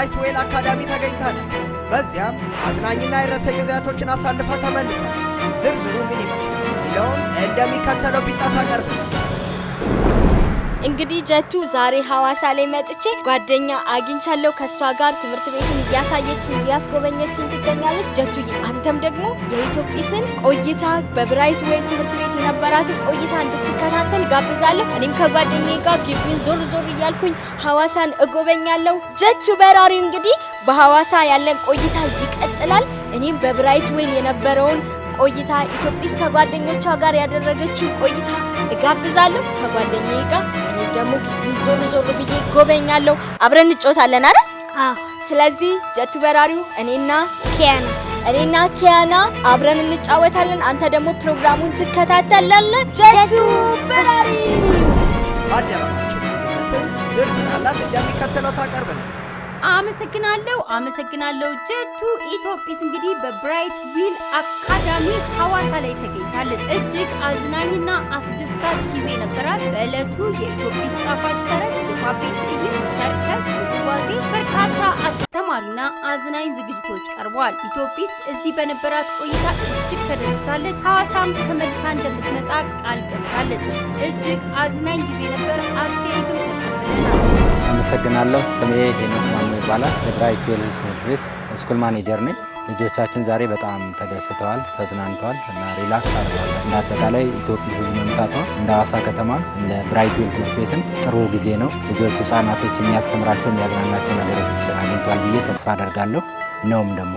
በብራይት ዌል አካዳሚ ተገኝታለች። በዚያም አዝናኝና የረሰ ጊዜያቶችን አሳልፋ ተመልሳል። ዝርዝሩ ምን ይመስላል የሚለውን እንደሚከተለው ቢጣ ታቀርብ። እንግዲህ ጀቱ ዛሬ ሐዋሳ ላይ መጥቼ ጓደኛ አግኝቻለሁ። ከሷ ጋር ትምህርት ቤቱን እያሳየችኝ እያስጎበኘችኝ ትገኛለች። ጀቱዬ አንተም ደግሞ የኢትዮጲስን ቆይታ በብራይት ዌል ትምህርት ቤት የነበራትን ቆይታ እንድትከታተል ጋብዛለሁ። እኔም ከጓደኛዬ ጋር ግቢውን ዞር ዞር እያልኩኝ ሐዋሳን እጎበኛለሁ። ጀቱ በራሪው እንግዲህ በሐዋሳ ያለን ቆይታ ይቀጥላል። እኔም በብራይት ዌል የነበረውን ቆይታ ኢትዮጲስ ከጓደኞቿ ጋር ያደረገችው ቆይታ እጋብዛለሁ ከጓደኛዬ ጋር። እኔ ደግሞ ዞር ዞር ብዬ ጎበኛለሁ። አብረን እንጫወታለን አይደል? አዎ። ስለዚህ ጀቱ በራሪው እኔና ኪያና አብረን እንጫወታለን። አንተ ደግሞ ፕሮግራሙን ትከታተላለህ። ጀቱ በራሪው አደረባችሁ ዝርዝር አላት እንደሚከተለው ታቀርብልን። አመሰግናለሁ ጀቱ ኢትዮጲስ እንግዲህ በብራይት ዌል አካዳሚ ሐዋሳ ላይ ተገኝታለች። እጅግ አዝናኝና አስደሳች ጊዜ ነበራት። በዕለቱ የኢትዮጲስ ጣፋጭ ተረት፣ የፓፔት ትዕይንት፣ ሰርከስ፣ ውዝዋዜ፣ በርካታ አስተማሪና አዝናኝ ዝግጅቶች ቀርበዋል። ኢትዮጲስ እዚህ በነበራት ቆይታ እጅግ ተደስታለች። ሐዋሳም ተመልሳ እንደምትመጣ ቃል ገብታለች። እጅግ አዝናኝ ጊዜ ነበር። አስተያየትም ተቀብለናል። አመሰግናለሁ። ስሜ ሄኖክ ማሞ ይባላል። የብራይት ዌል ትምህርት ቤት ስኩል ማኔጀር ነኝ። ልጆቻችን ዛሬ በጣም ተደስተዋል፣ ተዝናንተዋል እና ሪላክስ አድርገዋል። እንደ አጠቃላይ ኢትዮጲስ እዚህ መምጣቷ እንደ ሐዋሳ ከተማ እንደ ብራይት ዌል ትምህርት ቤትም ጥሩ ጊዜ ነው። ልጆች ህጻናቶች የሚያስተምራቸው የሚያዝናናቸው ነገሮች አግኝተዋል ብዬ ተስፋ አደርጋለሁ። ነውም ደግሞ